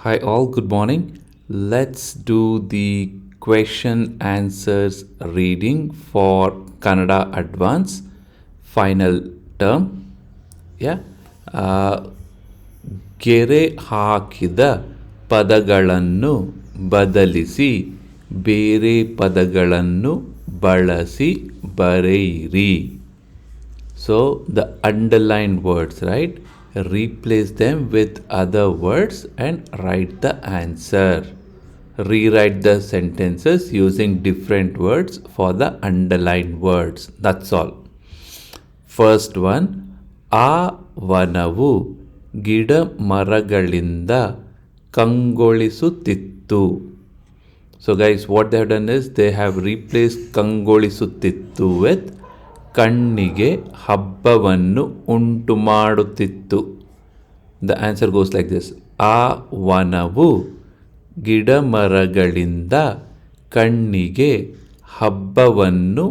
Hi all, good morning. Let's do the question answers reading for Kannada Advance final term. Yeah. ಗೆರೆ ಹಾಕಿದ ಪದಗಳನ್ನು ಬದಲಿಸಿ ಬೇರೆ ಪದಗಳನ್ನು ಬಳಸಿ ಬರೆಯಿರಿ. So the underlined words, right? Replace them with other words and write the answer. Rewrite the sentences using different words for the underlined words. That's all. First one, ಆ ವನವು ಗಿಡ ಮರಗಳಿಂದ ಕಂಗೊಳಿಸುತ್ತಿತ್ತು. So guys, what they have done is they have replaced ಕಂಗೊಳಿಸುತ್ತಿತ್ತು with ಕಣ್ಣಿಗೆ ಹಬ್ಬವನ್ನು ಉಂಟು ಮಾಡುತ್ತಿತ್ತು. The answer goes like this. ಆ ವನವು ಗಿಡ ಮರಗಳಿಂದ ಕಣ್ಣಿಗೆ ಹಬ್ಬವನ್ನು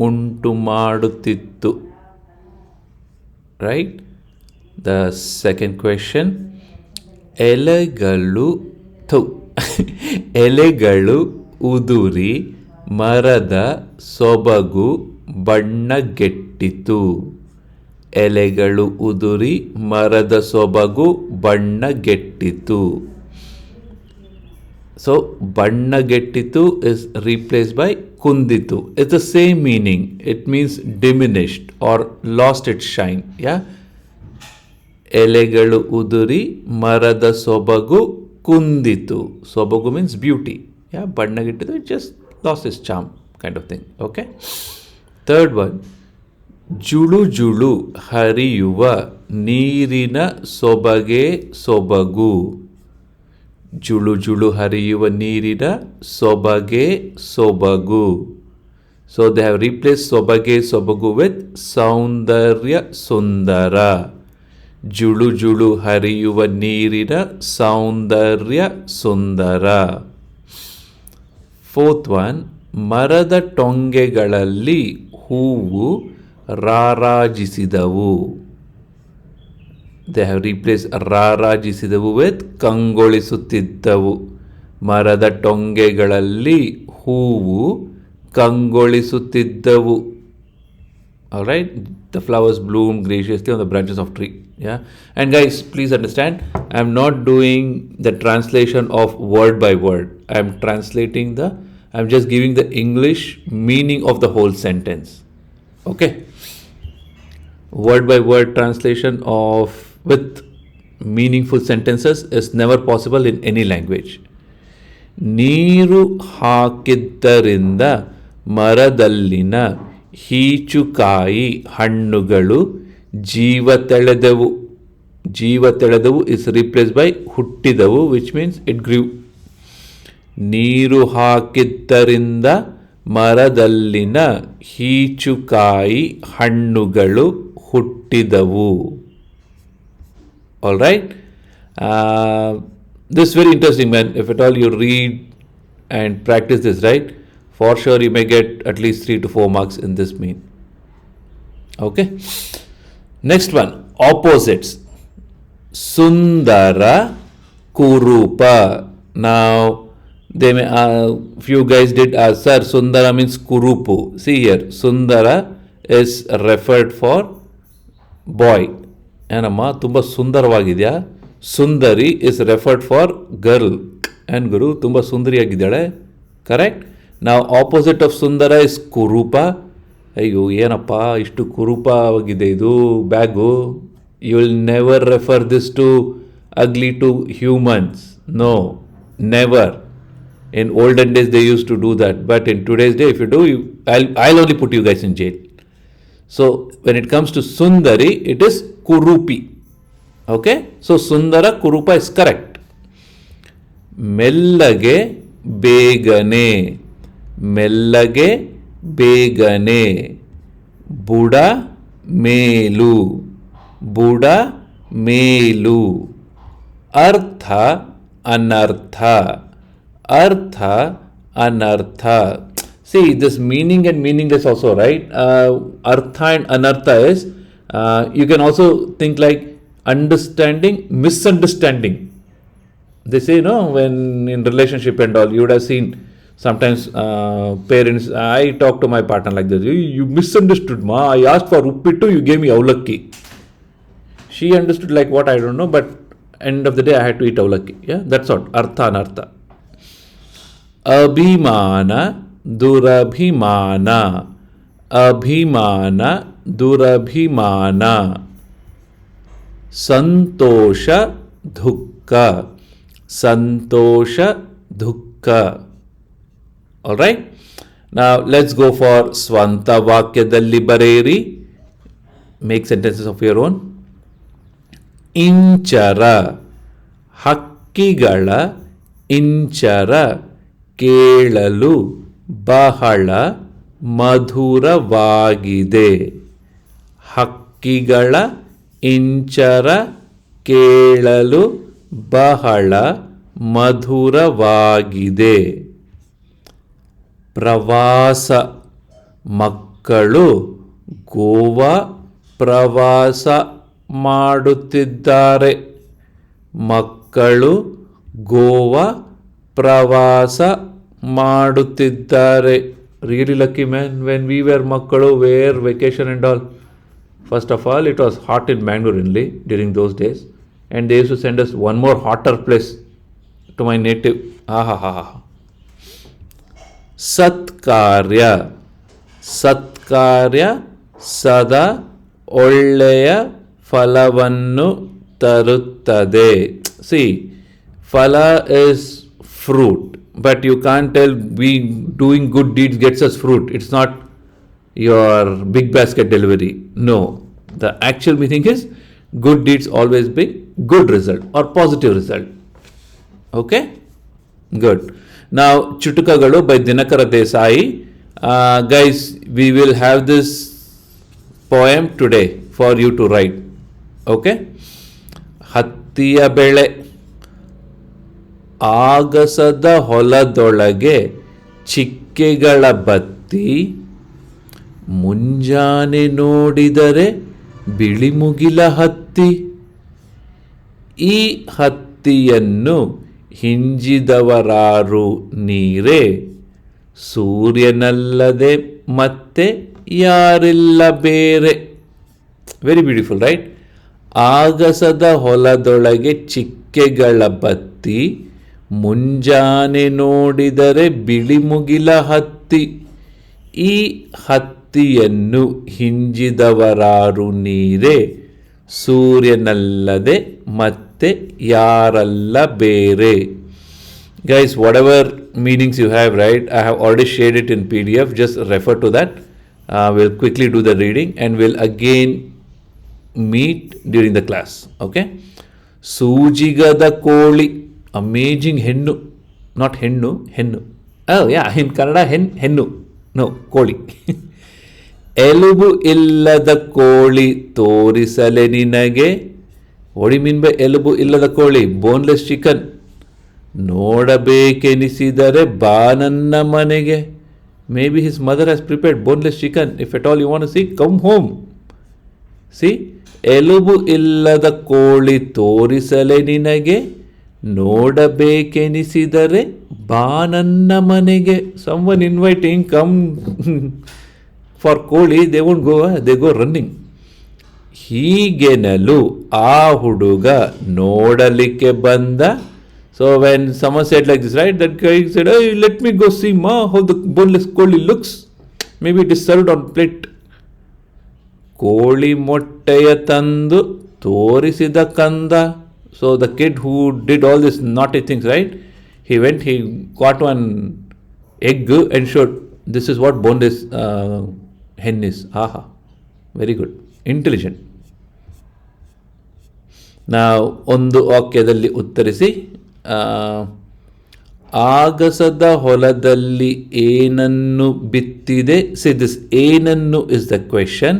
ಉಂಟು ಮಾಡುತ್ತಿತ್ತು. ರೈಟ್. ದ ಸೆಕೆಂಡ್ ಕ್ವೆಶನ್, ಎಲೆಗಳು ಉದುರಿ ಮರದ ಸೊಬಗು ಬಣ್ಣಗೆಟ್ಟಿತು. ಎಲೆಗಳು ಉದುರಿ ಮರದ ಸೊಬಗು ಬಣ್ಣಗೆಟ್ಟಿತು. ಸೊ ಬಣ್ಣಗೆಟ್ಟಿತು is replaced by ಕುಂದಿತು. It's the same meaning. It means diminished or lost its shine. Yeah. ಎಲೆಗಳು ಉದುರಿ ಮರದ ಸೊಬಗು ಕುಂದಿತು. ಸೊಬಗು means beauty. Yeah. ಬಣ್ಣಗೆಟ್ಟಿತು, it just lost its charm kind of thing. Okay. Third one, ಜುಳು ಜುಳು ಹರಿಯುವ ನೀರಿನ ಸೊಬಗೆ ಸೊಬಗು. ಜುಳು ಜುಳು ಹರಿಯುವ ನೀರಿನ ಸೊಬಗೆ ಸೊಬಗು. ಸೊ ದೇ ಹ್ಯಾವ್ ರೀಪ್ಲೇಸ್ ಸೊಬಗೆ ಸೊಬಗು ವಿತ್ ಸೌಂದರ್ಯ ಸುಂದರ. ಜುಳು ಜುಳು ಹರಿಯುವ ನೀರಿನ ಸೌಂದರ್ಯ ಸುಂದರ. ಫೋರ್ತ್ ಒನ್, ಮರದ ಟೊಂಗೆಗಳಲ್ಲಿ ಹೂವು ರಾರಾಜಿಸಿದವು. ದೇ ಹ್ಯಾವ್ ರೀಪ್ಲೇಸ್ ರಾರಾಜಿಸಿದವು ವಿತ್ ಕಂಗೊಳಿಸುತ್ತಿದ್ದವು. ಮರದ ಟೊಂಗೆಗಳಲ್ಲಿ ಹೂವು ಕಂಗೊಳಿಸುತ್ತಿದ್ದವು. Alright, the flowers bloom graciously on the branches of tree. Yeah. And guys, please understand, I'm not doing the translation of word by word. I'm just giving the English meaning of the whole sentence. Okay. Word by word translation of with meaningful sentences is never possible in any language. ನೀರು ಹಾಕಿದ್ದರಿಂದ ಮರದಲ್ಲಿನ ಹೀಚುಕಾಯಿ ಹಣ್ಣುಗಳು ಜೀವ ತೆಳೆದವು. ಜೀವ ತೆಳೆದವು is replaced by ಹುಟ್ಟಿದವು, which means it grew. ನೀರು ಹಾಕಿದ್ದರಿಂದ ಮರದಲ್ಲಿನ ಹೀಚುಕಾಯಿ ಹಣ್ಣುಗಳು ಹುಟ್ಟಿದವು. All right. This is very interesting, man. If at all you read and practice this, right, for sure you may get at least 3 to 4 marks in this mean. Okay. Next one, opposites. Sundara, Kurupa. Now, they may few guys did ask, sir, Sundara means Kurupu. See here, Sundara is referred for boy. ಏನಮ್ಮ ತುಂಬ ಸುಂದರವಾಗಿದೆಯಾ. ಸುಂದರಿ is referred for girl. And ಗುರು ತುಂಬ ಸುಂದರಿಯಾಗಿದ್ದಾಳೆ. Correct. ನಾವು opposite of ಸುಂದರ is ಕುರೂಪ. ಅಯ್ಯೋ ಏನಪ್ಪ ಇಷ್ಟು ಕುರೂಪವಾಗಿದೆ ಇದು bag. You will never refer this to ugly to humans. No, never. In olden days they used to do that, but in today's day if you do, I'll only put you guys in jail. So when it comes to Sundari, it is Kurupi. Okay, so Sundara Kurupa is correct. Mellage begane, mellage begane, Buddha melu, Buddha melu, Artha anartha, Artha anartha. See, this meaning and meaningless also, right? Artha and anartha is, you can also think like understanding, misunderstanding. They say, no, when in relationship and all, you would have seen sometimes parents, I talk to my partner like this, you misunderstood, ma. I asked for uppittu, you gave me avlakki. She understood like what, I don't know, but end of the day I had to eat avlakki. Yeah, that's what, artha anartha. ಅಭಿಮಾನ ದುರಭಿಮಾನ ಅಭಿಮಾನ ದುರಭಿಮಾನ ಸಂತೋಷ ದುಃಖ ಸಂತೋಷ ದುಃಖ. All right, ನಾವ್ let's go for ಸ್ವಂತ ವಾಕ್ಯದಲ್ಲಿ ಬರೆಯಿರಿ. Make sentences of your own. Inchara, ಹಕ್ಕಿಗಳ ಇಂಚರ ಕೇಳಲು ಬಹಳ ಮಧುರವಾಗಿದೆ. ಹಕ್ಕಿಗಳ ಇಂಚರ ಕೇಳಲು ಬಹಳ ಮಧುರವಾಗಿದೆ. ಪ್ರವಾಸ, ಮಕ್ಕಳು ಗೋವಾ ಪ್ರವಾಸ ಮಾಡುತ್ತಿದ್ದಾರೆ. ಮಕ್ಕಳು ಗೋವಾ ಪ್ರವಾಸ ಮಾಡುತ್ತಿದ್ದಾರೆ. Really lucky, man. When we were ಮಕ್ಕಳು, where vacation and all. First of all, it was hot in Bangalore only during those days, and they used to send us one more hotter place to my native. ಸತ್ಕಾರ್ಯ, ಸತ್ಕಾರ್ಯ ಸದಾ ಒಳ್ಳೆಯ ಫಲವನ್ನು ತರುತ್ತದೆ. See, phala is fruit, but you can't tell we doing good deeds gets us fruit. It's not your big basket delivery. No, the actual meaning is good deeds always bring good result or positive result. Okay, good. Now Chutukagalu by Dinakara Desai. Guys, we will have this poem today for you to write. Okay, ಹತ್ತಿಯ ಬೆಳೆ, ಆಗಸದ ಹೊಲದೊಳಗೆ ಚಿಕ್ಕೆಗಳ ಬತ್ತಿ, ಮುಂಜಾನೆ ನೋಡಿದರೆ ಬಿಳಿ ಮುಗಿಲ ಹತ್ತಿ. ಈ ಹತ್ತಿಯನ್ನು ಹಿಂಜಿದವರಾರು ನೀರೇ, ಸೂರ್ಯನಲ್ಲದೆ ಮತ್ತೆ ಯಾರಿಲ್ಲ ಬೇರೆ. Very beautiful, right? ಆಗಸದ ಹೊಲದೊಳಗೆ ಚಿಕ್ಕೆಗಳ ಬತ್ತಿ, ಮುಂಜಾನೆ ನೋಡಿದರೆ ಬಿಳಿ ಮುಗಿಲ ಹತ್ತಿ. ಈ ಹತ್ತಿಯನ್ನು ಹಿಂಜಿದವರಾರು ನೀರೇ, ಸೂರ್ಯನಲ್ಲದೆ ಮತ್ತೆ ಯಾರಲ್ಲ ಬೇರೆ. Guys, whatever meanings you have, right? I have already shared it in PDF. Just refer to that. We'll quickly do the reading and we'll again meet during the class. Okay? ಸೂಜಿಗದ ಕೋಳಿ, ಅಮೇಜಿಂಗ್ ಹೆಣ್ಣು, not ಹೆಣ್ಣು, ಹೆಣ್ಣು. ಇನ್ ಕನ್ನಡ ಹೆಣ್ಣು, no, ಕೋಳಿ. ಎಲುಬು ಇಲ್ಲದ ಕೋಳಿ ತೋರಿಸಲೆ ನಿನಗೆ. ವಾಟ್ ಯು ಮೀನ್ ಬೈ ಎಲುಬು ಇಲ್ಲದ ಕೋಳಿ? Boneless chicken. ನೋಡಬೇಕೆನಿಸಿದರೆ ಬಾ ನನ್ನ ಮನೆಗೆ. Maybe his mother has prepared boneless chicken. If at all you want to see, come home. See, ಎಲುಬು ಇಲ್ಲದ ಕೋಳಿ ತೋರಿಸಲೆ ನಿನಗೆ, ನೋಡಬೇಕೆನಿಸಿದರೆ ಬಾ ನನ್ನ ಮನೆಗೆ. Someone inviting, come for koli, they won't go, they go running. ಹೀಗೆನಲು ಆ ಹುಡುಗ ನೋಡಲಿಕ್ಕೆ ಬಂದ. So when someone said like this, right, that guy said, hey, let me go see ma how the boneless ಕೋಳಿ looks. Maybe it is served on plate. ಕೋಳಿ ಮೊಟ್ಟೆಯ ತಂದು ತೋರಿಸಿದ ಕಂದ. So the kid who did all this naughty things, right, he got one egg and showed, this is what boneless hen is. Aha, very good, intelligent. Now ಒಂದು ವಾಕ್ಯದಲ್ಲಿ ಉತ್ತರಿಸಿ. ಆಗಸದ ಹೊಲದಲ್ಲಿ ಏನನ್ನು ಬಿತ್ತಿದೆ. ಸಿ, ದಿಸ್ ಏನನ್ನು is the question.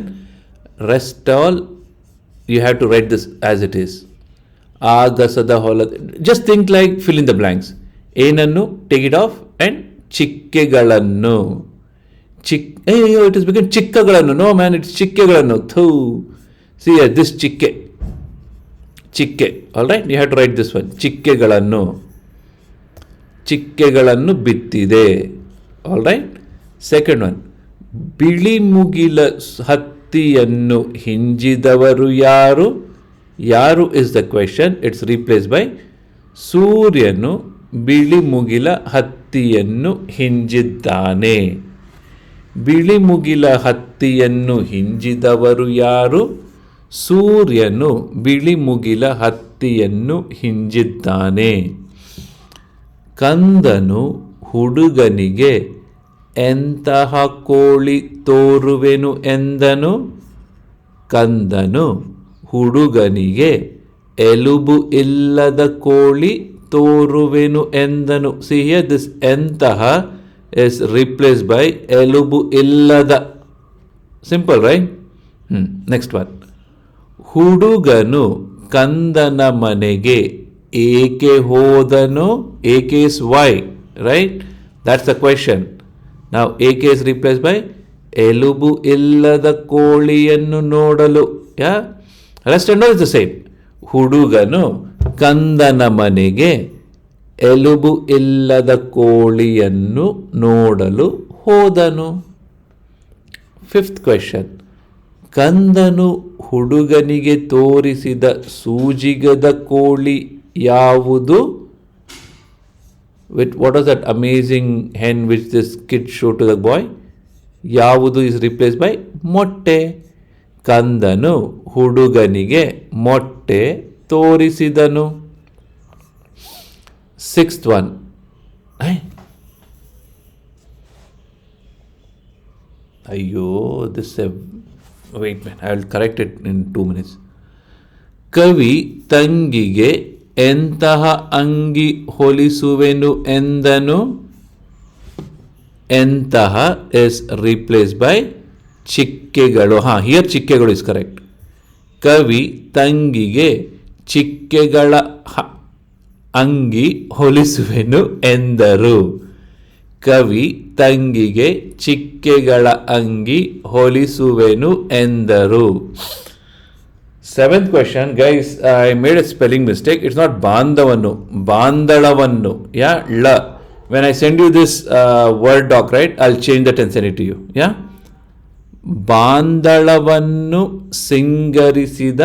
Rest all you have to write this as it is. ಆಗಸದ ಹೊಲದ, just think like fill in the blanks. ಏನನ್ನು, ಟೇಕ್ ಇಟ್ ಆಫ್, ಅಂಡ್ ಚಿಕ್ಕೆಗಳನ್ನು. ಇಟ್ ಇಸ್ ಬಿಕಮ್ ಚಿಕ್ಕಗಳನ್ನು. ನೋ ಮ್ಯಾನ್, ಇಟ್ಸ್ ಚಿಕ್ಕೆಗಳನ್ನು. ಥೂ, see this ಚಿಕ್ಕೆ. ಚಿಕ್ಕೆ. All right, you have to write this one. ಚಿಕ್ಕೆಗಳನ್ನು ಬಿತ್ತಿದೆ. All right. ಸೆಕೆಂಡ್ ಒನ್, ಬಿಳಿ ಮುಗಿಲ ಹತ್ತಿಯನ್ನು ಹಿಂಜಿದವರು ಯಾರು? ಯಾರು is the question. It's replace by ಸೂರ್ಯನು ಬಿಳಿ ಮುಗಿಲ ಹತ್ತಿಯನ್ನು ಹಿಂಜಿದ್ದಾನೆ. ಬಿಳಿ ಮುಗಿಲ ಹತ್ತಿಯನ್ನು ಹಿಂಜಿದವರು ಯಾರು? ಸೂರ್ಯನು ಬಿಳಿ ಮುಗಿಲ ಹತ್ತಿಯನ್ನು ಹಿಂಜಿದ್ದಾನೆ. ಕಂದನು ಹುಡುಗನಿಗೆ ಎಂತಹ ಕೋಳಿ ತೋರುವೆನು ಎಂದನು? ಕಂದನು ಹುಡುಗನಿಗೆ ಎಲುಬು ಇಲ್ಲದ ಕೋಳಿ ತೋರುವೆನು ಎಂದನು. ಸಿ ಹಿಯರ್ ದಿಸ್ ಎಂತಹ is replaced by ಎಲುಬು ಇಲ್ಲದ. Simple right. ನೆಕ್ಸ್ಟ್ ಒನ್, ಹುಡುಗನು ಕಂದನ ಮನೆಗೆ ಏಕೆ ಹೋದನು? ಏಕೆ is why, right? That's the question. Now ಏಕೆ is replaced by ಎಲುಬು ಇಲ್ಲದ ಕೋಳಿಯನ್ನು ನೋಡಲು. Yeah, rest and all is the same. ಹುಡುಗನು ಕಂದನ ಮನೆಗೆ ಎಲುಬು ಇಲ್ಲದ ಕೋಳಿಯನ್ನು ನೋಡಲು ಹೋದನು. ಫಿಫ್ತ್ ಕ್ವೆಶನ್, ಕಂದನು ಹುಡುಗನಿಗೆ ತೋರಿಸಿದ ಸೂಜಿಗದ ಕೋಳಿ ಯಾವುದು? What was that amazing hen which this kid showed to the boy? ಯಾವುದು is replaced by ಮೊಟ್ಟೆ. ಕಂದನು ಹುಡುಗನಿಗೆ ಮೊಟ್ಟೆ ತೋರಿಸಿದನು. Sixth one, wait man, I will correct it in 2 minutes. ಕವಿ ತಂಗಿಗೆ ಎಂತಹ ಅಂಗಿ ಹೊಲಿಸುವೆನು ಎಂದನು? ಎಂತಹ is replaced by ಚಿಕ್ಕೆಗಳು. ಹಿಯರ್ ಚಿಕ್ಕೆಗಳು is correct. ಕವಿ ತಂಗಿಗೆ ಚಿಕ್ಕೆಗಳ ಅಂಗಿ ಹೊಲಿಸುವೆನು ಎಂದರು. ಕವಿ ತಂಗಿಗೆ ಚಿಕ್ಕೆಗಳ ಅಂಗಿ ಹೊಲಿಸುವೆನು ಎಂದರು. Seventh question, guys, I made a spelling mistake. It's not ಬಾಂಧವನ್ನು, ಬಾಂದಳವನ್ನು. Yeah, la. When I send you this word doc, right, I'll change that and send it to you. Yeah, ಬಾಂದಳವನ್ನು ಸಿಂಗರಿಸಿದ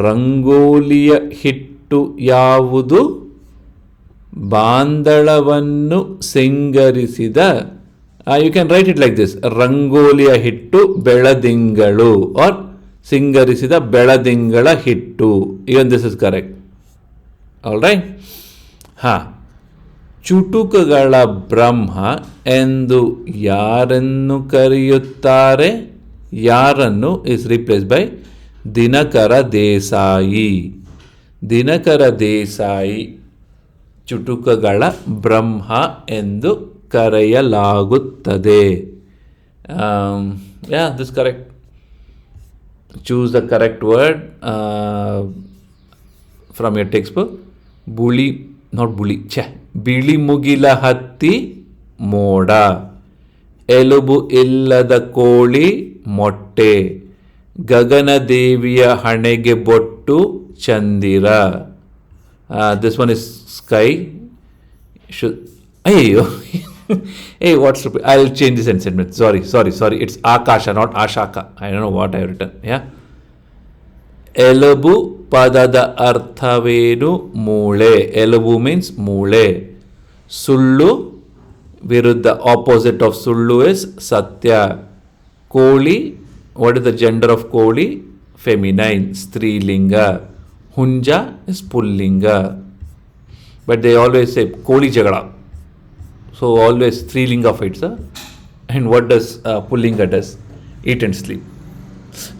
ರಂಗೋಲಿಯ ಹಿಟ್ಟು ಯಾವುದು? ಬಾಂದಳವನ್ನು ಸಿಂಗರಿಸಿದ, you can write it like this, ರಂಗೋಲಿಯ ಹಿಟ್ಟು ಬೆಳದಿಂಗಳು, or ಸಿಂಗರಿಸಿದ ಬೆಳದಿಂಗಳ ಹಿಟ್ಟು. Even this is correct. All right. ಚುಟುಕಗಳ ಬ್ರಹ್ಮ ಎಂದು ಯಾರನ್ನು ಕರೆಯುತ್ತಾರೆ? ಯಾರನ್ನು is replace by Dinakara Desai. Dinakara Desai ಚುಟುಕಗಳ ಬ್ರಹ್ಮ ಎಂದು ಕರೆಯಲಾಗುತ್ತದೆ. This correct. Choose the correct word from your text book. ಬಿಳಿ ಮುಗಿಲ ಹತ್ತಿ ಮೋಡ, ಎಲುಬು ಇಲ್ಲದ ಕೋಳಿ ಮೊಟ್ಟೆ, ಗಗನದೇವಿಯ ಹಣೆಗೆ ಬೊಟ್ಟು ಚಂದಿರ. This one is sky. ಅಯ್ಯೋ hey, what's I'll change this sentence. Sorry, it's Akasha, not Ashaka. I don't know what I have written. Yeah, ಎಲುಬು ಪದದ ಅರ್ಥವೇನು? ಮೂಳೆ. ಎಲುಬು ಮೀನ್ಸ್ ಮೂಳೆ. ಸುಳ್ಳು ವಿರುದ್ಧ, ಆಪೋಸಿಟ್ ಆಫ್ ಸುಳ್ಳು ಇಸ್ ಸತ್ಯ. ಕೋಳಿ, what is the gender of ಕೋಳಿ? ಫೆಮಿನೈನ್, ಸ್ತ್ರೀಲಿಂಗ. ಹುಂಜ ಇಸ್ ಪುಲ್ಲಿಂಗ. ಬಟ್ ದೇ ಆಲ್ವೇಸ್ ಸೇ ಕೋಳಿ ಜಗಳ. So always ಸ್ತ್ರೀಲಿಂಗ fights. And what does pullinga does? Eat and sleep.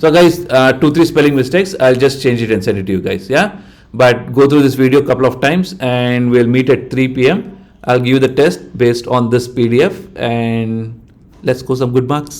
So guys, 2-3 spelling mistakes. I'll just change it and send it to you guys. Yeah, but go through this video a couple of times and we'll meet at 3 p.m. I'll give you the test based on this PDF and let's score some good marks.